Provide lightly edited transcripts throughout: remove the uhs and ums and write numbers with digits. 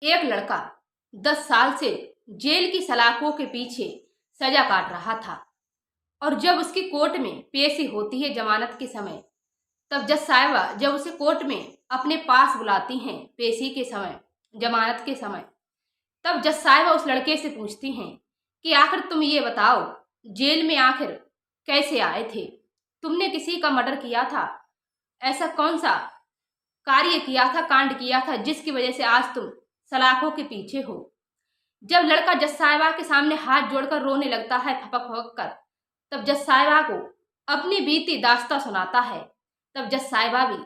एक लड़का 10 साल से जेल की सलाखों के पीछे सजा काट रहा था और जब उसकी कोर्ट में पेशी होती है जमानत के समय, तब जज साहिबा जब उसे कोर्ट में अपने पास बुलाती हैं पेशी के समय, जमानत के समय, तब जज साहिबा उस लड़के से पूछती हैं कि आखिर तुम ये बताओ, जेल में आखिर कैसे आए थे? तुमने किसी का मर्डर किया था? ऐसा कौन सा कार्य किया था, कांड किया था जिसकी वजह से आज तुम सलाखों के पीछे हो? जब लड़का जज साहिबा के सामने हाथ जोड़कर रोने लगता है फपक फपक कर, तब जज साहिबा को अपनी बीती दास्तां सुनाता है। तब जज साहिबा भी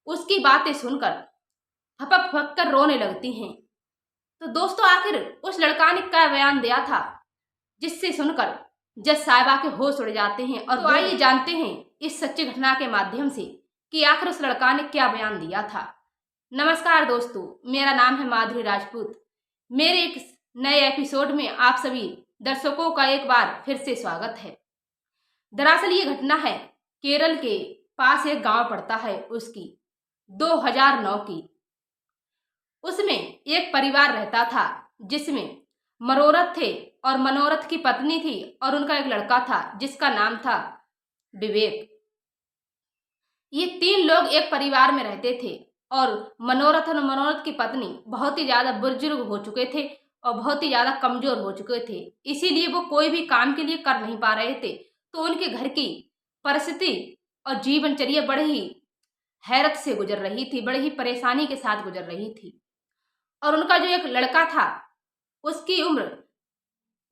उसकी बातें सुनकर फपक फपक कर रोने लगती हैं। तो दोस्तों, आखिर उस लड़का ने क्या बयान दिया था जिससे सुनकर जज साहिबा के होश उड़ जाते हैं? और तो आइए जानते हैं इस सच्ची घटना के माध्यम से कि आखिर उस लड़का ने क्या बयान दिया था। नमस्कार दोस्तों, मेरा नाम है माधुरी राजपूत। मेरे एक नए एपिसोड में आप सभी दर्शकों का एक बार फिर से स्वागत है। दरअसल ये घटना है केरल के पास एक गांव पड़ता है उसकी, 2009 की। उसमें एक परिवार रहता था जिसमें मनोरथ थे और मनोरथ की पत्नी थी और उनका एक लड़का था जिसका नाम था विवेक। ये 3 लोग एक परिवार में रहते थे और मनोरथ की पत्नी बहुत ही ज्यादा बुजुर्ग हो चुके थे और बहुत ही ज्यादा कमजोर हो चुके थे, इसीलिए वो कोई भी काम के लिए कर नहीं पा रहे थे। तो उनके घर की परिस्थिति और जीवनचर्या बड़े ही हैरत से गुजर रही थी, बड़े ही परेशानी के साथ गुजर रही थी। और उनका जो एक लड़का था उसकी उम्र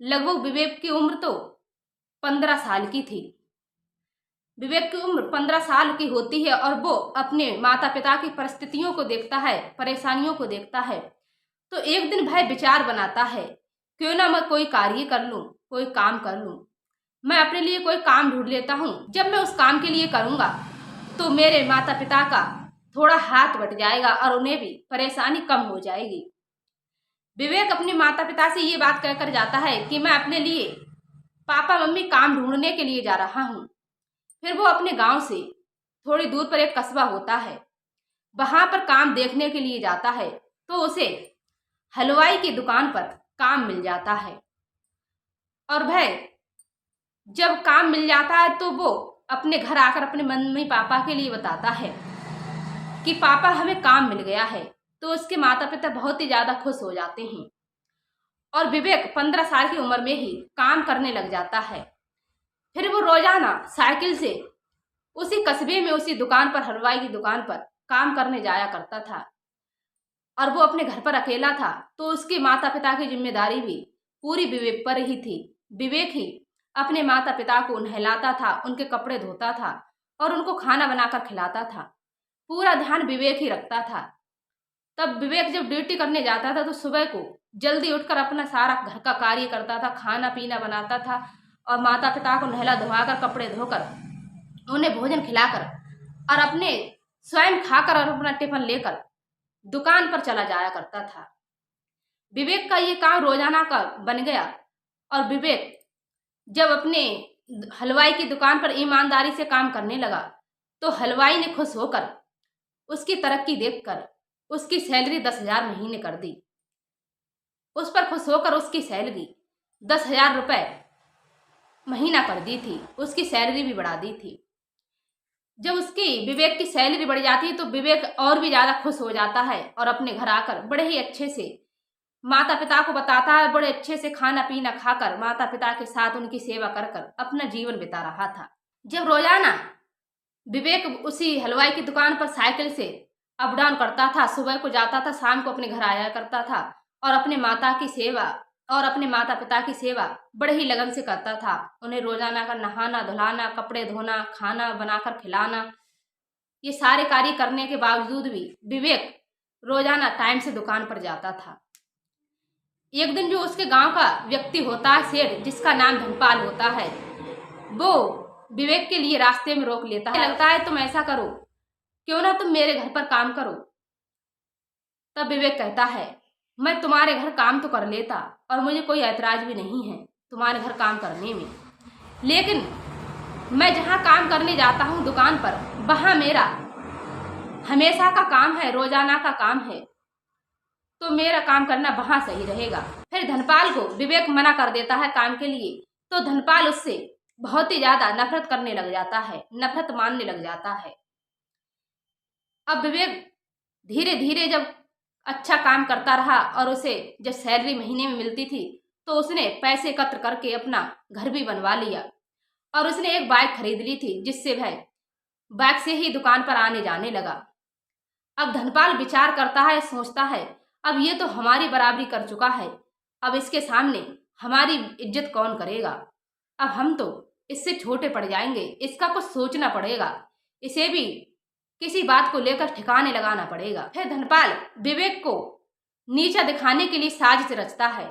लगभग, विवेक की उम्र तो 15 साल की थी। विवेक की उम्र 15 साल की होती है और वो अपने माता पिता की परिस्थितियों को देखता है, परेशानियों को देखता है। तो एक दिन भाई विचार बनाता है, क्यों ना मैं कोई कार्य कर लूं, कोई काम कर लूं। मैं अपने लिए कोई काम ढूंढ लेता हूं। जब मैं उस काम के लिए करूंगा तो मेरे माता पिता का थोड़ा हाथ बट जाएगा और उन्हें भी परेशानी कम हो जाएगी। विवेक अपने माता पिता से ये बात कहकर जाता है कि मैं अपने लिए पापा मम्मी काम ढूंढने के लिए जा रहा हूँ। फिर वो अपने गांव से थोड़ी दूर पर एक कस्बा होता है, वहां पर काम देखने के लिए जाता है। तो उसे हलवाई की दुकान पर काम मिल जाता है और वह जब काम मिल जाता है तो वो अपने घर आकर अपने मम्मी पापा के लिए बताता है कि पापा हमें काम मिल गया है। तो उसके माता पिता बहुत ही ज्यादा खुश हो जाते हैं और विवेक 15 साल की उम्र में ही काम करने लग जाता है। फिर वो रोजाना साइकिल से उसी कस्बे में उसी दुकान पर, हलवाई की दुकान पर काम करने जाया करता था और वो अपने घर पर अकेला था। तो उसके माता पिता की जिम्मेदारी भी पूरी विवेक पर ही थी। विवेक ही अपने माता पिता को नहलाता था, उनके कपड़े धोता था और उनको खाना बनाकर खिलाता था। पूरा ध्यान विवेक ही रखता था। तब विवेक जब ड्यूटी करने जाता था तो सुबह को जल्दी उठकर अपना सारा घर का कार्य करता था, खाना पीना बनाता था और माता पिता को नहला धोवाकर, कपड़े धोकर, उन्हें भोजन खिलाकर और अपने स्वयं खाकर और अपना टिफिन लेकर दुकान पर चला जाया करता था। विवेक का ये काम रोजाना का बन गया और विवेक जब अपने हलवाई की दुकान पर ईमानदारी से काम करने लगा तो हलवाई ने खुश होकर उसकी तरक्की देखकर उसकी सैलरी 10,000 महीने कर दी। उस पर खुश होकर उसकी सैलरी 10,000 रुपए महीना कर दी थी, उसकी सैलरी भी बढ़ा दी थी। जब उसकी विवेक की सैलरी बढ़ जाती है तो विवेक और भी ज्यादा खुश हो जाता है और अपने घर आकर बड़े ही अच्छे से माता पिता को बताता है, बड़े अच्छे से खाना पीना खाकर माता पिता के साथ उनकी सेवा कर कर अपना जीवन बिता रहा था। जब रोजाना विवेक उसी हलवाई की दुकान पर साइकिल से अप डाउन करता था, सुबह को जाता था, शाम को अपने घर आया करता था और अपने माता की सेवा और अपने माता पिता की सेवा बड़े ही लगन से करता था। उन्हें रोजाना का नहाना धुलाना, कपड़े धोना, खाना बनाकर खिलाना, ये सारे कार्य करने के बावजूद भी विवेक रोजाना टाइम से दुकान पर जाता था। एक दिन जो उसके गांव का व्यक्ति होता है, सेठ, जिसका नाम धनपाल होता है, वो विवेक के लिए रास्ते में रोक लेता है। लगता है तुम ऐसा करो, क्यों ना तुम मेरे घर पर काम करो। तब विवेक कहता है, मैं तुम्हारे घर काम तो कर लेता और मुझे कोई ऐतराज भी नहीं है तुम्हारे घर काम करने में, लेकिन मैं जहाँ काम करने जाता हूँ दुकान पर, वहाँ मेरा हमेशा का काम है, रोजाना का काम है। तो मेरा काम करना वहां सही रहेगा। फिर धनपाल को विवेक मना कर देता है काम के लिए, तो धनपाल उससे बहुत ही ज्यादा नफरत करने लग जाता है, नफरत मानने लग जाता है। अब विवेक धीरे धीरे जब अच्छा काम करता रहा और उसे जब सैलरी महीने में मिलती थी तो उसने पैसे एकत्र करके अपना घर भी बनवा लिया और उसने एक बाइक खरीद ली थी, जिससे वह बाइक से ही दुकान पर आने जाने लगा। अब धनपाल विचार करता है, सोचता है अब ये तो हमारी बराबरी कर चुका है, अब इसके सामने हमारी इज्जत कौन करेगा, अब हम तो इससे छोटे पड़ जाएंगे, इसका कुछ सोचना पड़ेगा, इसे भी किसी बात को लेकर ठिकाने लगाना पड़ेगा। फिर धनपाल विवेक को नीचा दिखाने के लिए साजिश रचता है,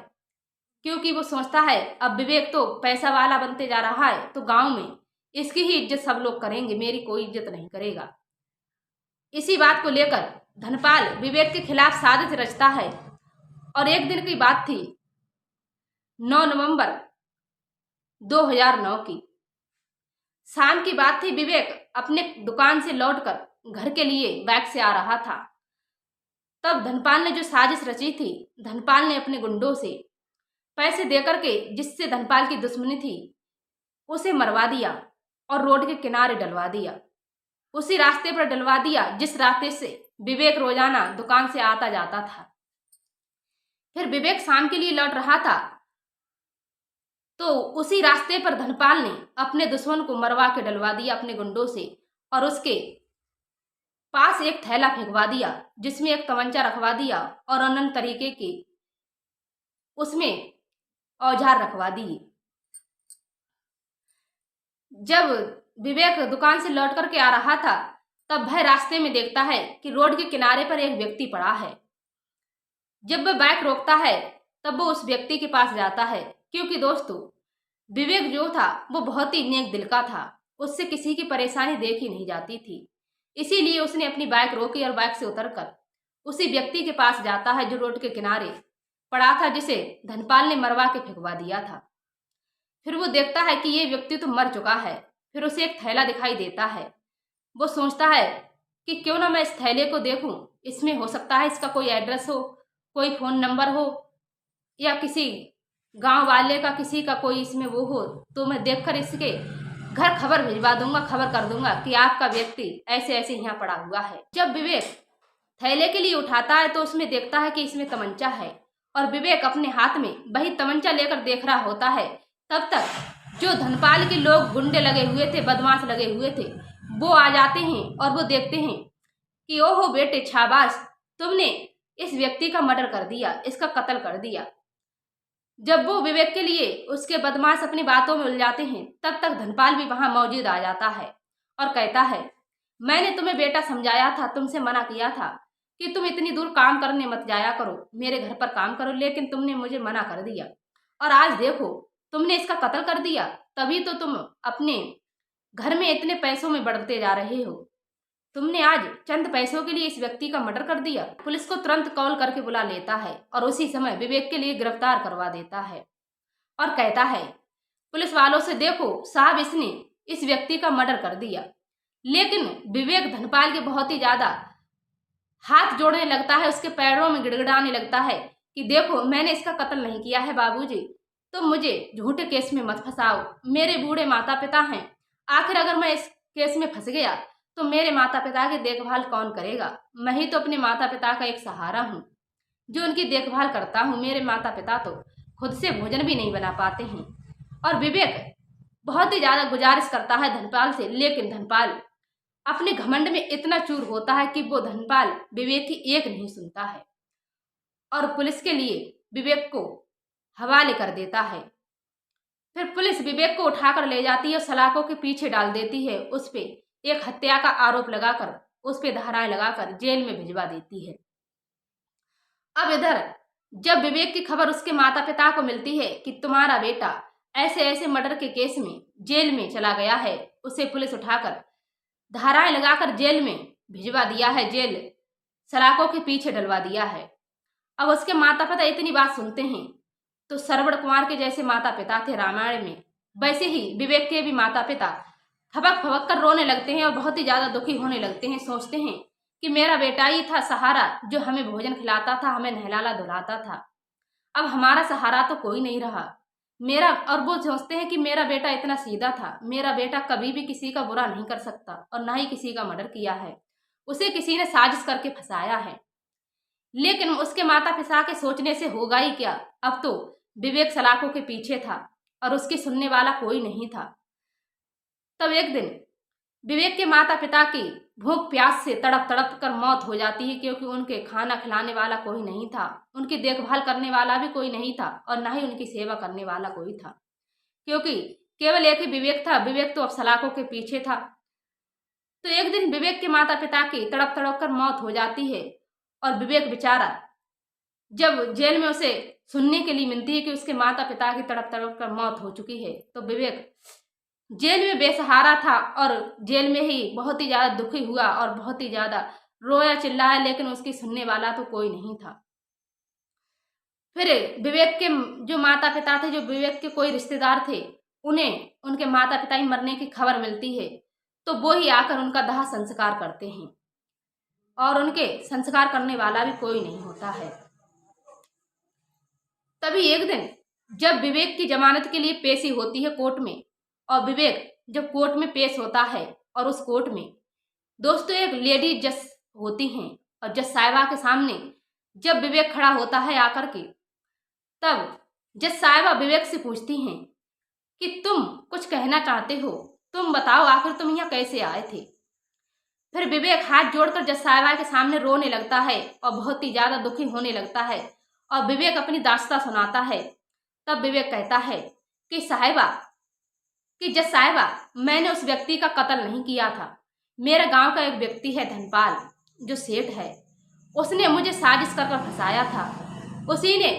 क्योंकि वो सोचता है अब विवेक तो पैसा वाला बनते जा रहा है तो गांव में इसकी ही इज्जत सब लोग करेंगे, मेरी कोई इज्जत नहीं करेगा। इसी बात को लेकर धनपाल विवेक के खिलाफ साजिश रचता है। और एक दिन की बात थी, 9 नवंबर 2009 की शाम की बात थी। विवेक अपने दुकान से लौटकर घर के लिए बाइक से आ रहा था। तब धनपाल ने जो साजिश रची थी, धनपाल ने अपने गुंडों से पैसे देकर के, जिससे धनपाल की दुश्मनी थी, उसे मरवा दिया और रोड के किनारे डलवा दिया, उसी रास्ते पर डलवा दिया जिस रास्ते से विवेक रोजाना दुकान से आता जाता था। फिर विवेक शाम के लिए लौट रहा था तो उसी रास्ते पर धनपाल ने अपने दुश्मन को मरवा के डलवा दिया अपने गुंडों से और उसके पास एक थैला फेंकवा दिया जिसमें एक तमंचा रखवा दिया और अनंत तरीके के उसमें औजार रखवा दिए। जब विवेक दुकान से लौट करके आ रहा था तब वह रास्ते में देखता है कि रोड के किनारे पर एक व्यक्ति पड़ा है। जब वह बाइक रोकता है तब वो उस व्यक्ति के पास जाता है, क्योंकि दोस्तों विवेक जो था वो बहुत ही नेक दिल का था, उससे किसी की परेशानी देखी नहीं जाती थी। इसीलिए उसने अपनी बाइक रोकी और बाइक से उतरकर उसी व्यक्ति के पास जाता है जो रोड के किनारे पड़ा था, जिसे धनपाल ने मरवा के फेंकवा दिया था। फिर वो देखता है कि ये व्यक्ति तो मर चुका है। फिर उसे एक थैला दिखाई देता है। वो सोचता है कि क्यों ना मैं इस थैले को देखूं, इसमें हो सकता है इसका कोई एड्रेस हो, कोई फोन नंबर हो या किसी गांव वाले का किसी का कोई इसमें वो हो, तो मैं देखकर इसके घर खबर भिजवा दूंगा, खबर कर दूंगा कि आपका व्यक्ति ऐसे ऐसे यहाँ पड़ा हुआ है। जब विवेक थैले के लिए उठाता है तो उसमें देखता है कि इसमें तमंचा है और विवेक अपने हाथ में वही तमंचा लेकर देख रहा होता है। तब तक जो धनपाल के लोग गुंडे लगे हुए थे, बदमाश लगे हुए थे, वो आ जाते हैं और वो देखते हैं कि ओहो बेटे शाबाश, तुमने इस व्यक्ति का मर्डर कर दिया, इसका कत्ल कर दिया। जब वो विवेक के लिए उसके बदमाश अपनी बातों में उलझाते हैं तब तक धनपाल भी वहां मौजूद आ जाता है और कहता है मैंने तुम्हें बेटा समझाया था, तुमसे मना किया था कि तुम इतनी दूर काम करने मत जाया करो, मेरे घर पर काम करो, लेकिन तुमने मुझे मना कर दिया और आज देखो तुमने इसका कत्ल कर दिया। तभी तो तुम अपने घर में इतने पैसों में बढ़ते जा रहे हो। तुमने आज चंद पैसों के लिए इस व्यक्ति का मर्डर कर दिया। पुलिस को तुरंत कॉल करके बुला लेता है और उसी समय विवेक के लिए गिरफ्तार करवा देता है और कहता है पुलिस वालों से, देखो साहब, इसने इस व्यक्ति का मर्डर कर दिया। लेकिन विवेक धनपाल के बहुत ही ज्यादा हाथ जोड़ने लगता है, उसके पैरों में गिड़गिड़ाने लगता है कि देखो मैंने इसका कत्ल नहीं किया है बाबूजी, तुम मुझे झूठे केस में मत फंसाओ, मेरे बूढ़े माता पिता हैं, आखिर अगर मैं इस केस में फंस गया तो मेरे माता पिता की देखभाल कौन करेगा? मैं ही तो अपने माता पिता का एक सहारा हूँ जो उनकी देखभाल करता हूँ। मेरे माता पिता तो खुद से भोजन भी नहीं बना पाते हैं। और विवेक बहुत ही ज्यादा गुजारिश करता है धनपाल से, लेकिन धनपाल अपने घमंड में इतना चूर होता है कि वो धनपाल विवेक की एक नहीं सुनता है और पुलिस के लिए विवेक को हवाले कर देता है। फिर पुलिस विवेक को उठाकर ले जाती है और सलाखों के पीछे डाल देती है, उस पे एक हत्या का आरोप लगाकर उस पे धाराएं लगाकर जेल में भिजवा देती है। अब इधर जब विवेक की खबर उसके माता पिता को मिलती है कि तुम्हारा बेटा ऐसे ऐसे मर्डर के केस में जेल में चला गया है, उसे पुलिस उठाकर धाराएं लगाकर जेल में भिजवा दिया है, जेल सलाखों के पीछे डलवा दिया है। अब उसके माता पिता इतनी बात सुनते हैं तो श्रवण कुमार के जैसे माता पिता थे रामायण में, वैसे ही विवेक के भी माता पिता थबक फबक कर रोने लगते हैं और बहुत ही ज्यादा दुखी होने लगते हैं। सोचते हैं कि मेरा बेटा ही था सहारा, जो हमें भोजन खिलाता था, हमें नहलाता धुलाता था। अब हमारा सहारा तो कोई नहीं रहा मेरा। और वो सोचते हैं कि मेरा बेटा इतना सीधा था, मेरा बेटा कभी भी किसी का बुरा नहीं कर सकता और ना ही किसी का मर्डर किया है, उसे किसी ने साजिश करके फंसाया है। लेकिन उसके माता पिता के सोचने से होगा ही क्या। अब तो विवेक सलाखों के पीछे था और उसकी सुनने वाला कोई नहीं था। तब एक दिन विवेक के माता पिता की भूख प्यास से तड़प तड़प कर मौत हो जाती है, क्योंकि उनके खाना खिलाने वाला कोई नहीं था, उनकी देखभाल करने वाला भी कोई नहीं था और ना ही उनकी सेवा करने वाला कोई था, क्योंकि केवल एक ही विवेक था। विवेक तो अब सलाखों के पीछे था। तो एक दिन विवेक के माता पिता की तड़प तड़प कर मौत हो जाती है और विवेक बेचारा जब जेल में उसे सुनने के लिए मिलती है कि उसके माता पिता की तड़प तड़प कर मौत हो चुकी है, तो विवेक जेल में बेसहारा था और जेल में ही बहुत ही ज्यादा दुखी हुआ और बहुत ही ज्यादा रोया चिल्लाया, लेकिन उसकी सुनने वाला तो कोई नहीं था। फिर विवेक के जो माता पिता थे, जो विवेक के कोई रिश्तेदार थे, उन्हें उनके माता पिता ही मरने की खबर मिलती है, तो वो ही आकर उनका दाह संस्कार करते हैं और उनके संस्कार करने वाला भी कोई नहीं होता है। तभी एक दिन जब विवेक की जमानत के लिए पेशी होती है कोर्ट में, और विवेक जब कोर्ट में पेश होता है, और उस कोर्ट में दोस्तों एक लेडी जज होती हैं, और जज साहिबा के सामने जब विवेक खड़ा होता है आकर के, तब जज साहिबा विवेक से पूछती हैं कि तुम कुछ कहना चाहते हो, तुम बताओ आखिर तुम यहाँ कैसे आए थे। फिर विवेक हाथ जोड़कर जज साहिबा के सामने रोने लगता है और बहुत ही ज्यादा दुखी होने लगता है और विवेक अपनी दास्तां सुनाता है। तब विवेक कहता है कि जज साहिबा, मैंने उस व्यक्ति का कत्ल नहीं किया था। मेरे गांव का एक व्यक्ति है धनपाल, जो सेठ है, उसने मुझे साजिश कर फंसाया था। उसी ने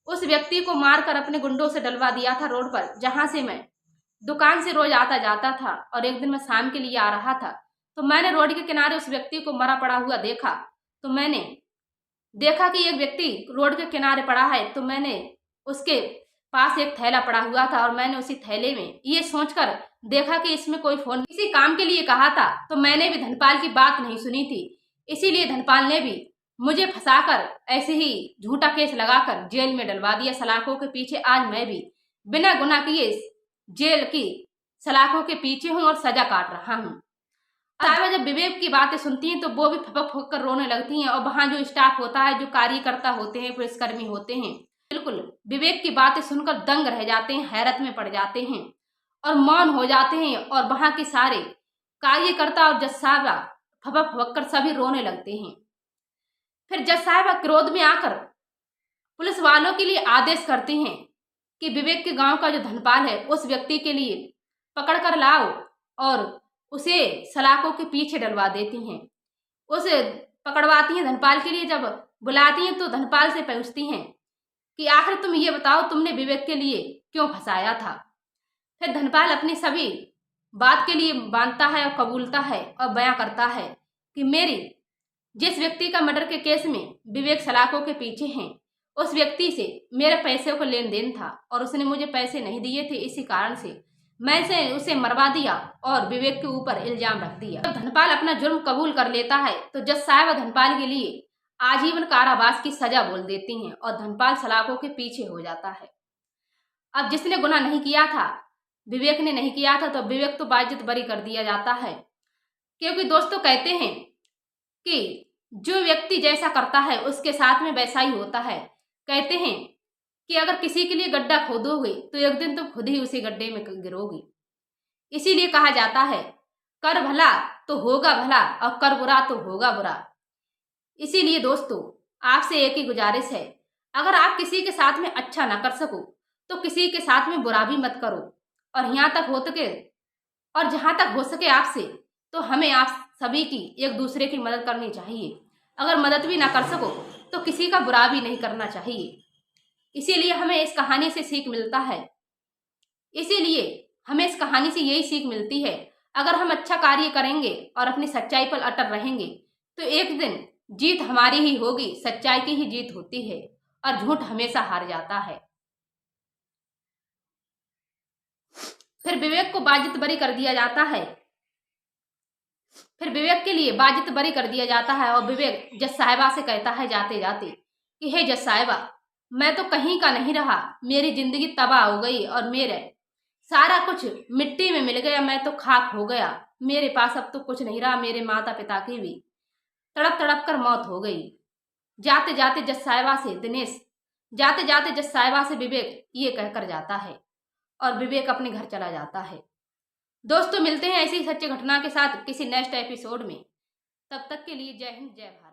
उस व्यक्ति को मारकर अपने गुंडों से डलवा दिया था रोड पर, जहां से मैं दुकान से रोज आता जाता था। और एक दिन मैं शाम के लिए आ रहा था, तो मैंने रोड के किनारे उस व्यक्ति को मरा पड़ा हुआ देखा। तो मैंने देखा कि एक व्यक्ति रोड के किनारे पड़ा है, तो मैंने उसके पास एक थैला पड़ा हुआ था और मैंने उसी थैले में ये सोचकर देखा कि इसमें कोई फोन किसी काम के लिए कहा था। तो मैंने भी धनपाल की बात नहीं सुनी थी, इसीलिए धनपाल ने भी मुझे फंसाकर ऐसे ही झूठा केस लगाकर जेल में डलवा दिया सलाखों के पीछे। आज मैं भी बिना गुनाह किए जेल की सलाखों के पीछे हूँ और सजा काट रहा हूँ। साहिबा जब विवेक की बातें सुनती हैं तो वो भी फपक फपक कर रोने लगती हैं, और वहां जो स्टाफ होता है, जो कार्यकर्ता होते हैं, पुलिसकर्मी होते हैं, बिल्कुल विवेक की बातें सुनकर दंग रह जाते हैं, हैरत में पड़ जाते हैं और मौन हो जाते हैं। और वहां के सारे कार्यकर्ता और जज साहिबा फपक फपक कर सभी रोने लगते हैं। फिर जज साहिबा क्रोध में आकर पुलिस वालों के लिए आदेश करती हैं कि विवेक के गांव का जो धनपाल है, उस व्यक्ति के लिए पकड़ कर लाओ और उसे सलाखों के पीछे डलवा देती हैं। उसे पकड़वाती हैं धनपाल के लिए। जब बुलाती हैं तो धनपाल से पूछती हैं कि आखिर तुम ये बताओ, तुमने विवेक के लिए क्यों फंसाया था। फिर धनपाल अपनी सभी बात के लिए बांधता है और कबूलता है और बयां करता है कि मेरी जिस व्यक्ति का मर्डर के केस में विवेक सलाखों के पीछे हैं, उस व्यक्ति से मेरे पैसे को लेन देन था और उसने मुझे पैसे नहीं दिए थे, इसी कारण से मैंने उसे मरवा दिया और विवेक के ऊपर इल्जाम रख दिया। जब धनपाल अपना जुर्म कबूल कर लेता है तो जज साहिबा धनपाल के लिए आजीवन कारावास की सजा बोल देती हैं और धनपाल सलाखों के पीछे हो जाता है। अब जिसने गुनाह नहीं किया था, विवेक ने नहीं किया था, तो विवेक तो बाइज्जत बरी कर दिया जाता है, क्योंकि दोस्तों कहते हैं कि जो व्यक्ति जैसा करता है उसके साथ में वैसा ही होता है। कहते हैं कि अगर किसी के लिए गड्ढा खोदोगे तो एक दिन तुम खुद ही उसी गड्ढे में गिरोगी। इसीलिए कहा जाता है कर भला तो होगा भला और कर बुरा तो होगा बुरा। इसीलिए दोस्तों आपसे एक ही गुजारिश है, अगर आप किसी के साथ में अच्छा ना कर सको तो किसी के साथ में बुरा भी मत करो। और यहाँ तक हो सके और जहाँ तक हो सके आपसे, तो हमें आप सभी की एक दूसरे की मदद करनी चाहिए। अगर मदद भी ना कर सको तो किसी का बुरा भी नहीं करना चाहिए। इसीलिए हमें इस कहानी से सीख मिलता है। इसीलिए हमें इस कहानी से यही सीख मिलती है, अगर हम अच्छा कार्य करेंगे और अपनी सच्चाई पर अटल रहेंगे तो एक दिन जीत हमारी ही होगी, सच्चाई की ही जीत होती है और झूठ हमेशा हार जाता है। फिर विवेक को बाइज्जत बरी कर दिया जाता है फिर विवेक के लिए बाजित बरी कर दिया जाता है और विवेक जज साहिबा से कहता है जाते जाते कि हे जज साहिबा, मैं तो कहीं का नहीं रहा, मेरी जिंदगी तबाह हो गई और मेरे सारा कुछ मिट्टी में मिल गया, मैं तो खाक हो गया, मेरे पास अब तो कुछ नहीं रहा, मेरे माता पिता की भी तड़प तड़प कर मौत हो गई। जाते जाते जज साहिबा से दिनेश, जाते जाते जज साहिबा से विवेक ये कहकर जाता है और विवेक अपने घर चला जाता है। दोस्तों, मिलते हैं ऐसी सच्ची घटना के साथ किसी नेक्स्ट एपिसोड में। तब तक के लिए जय हिंद, जय भारत।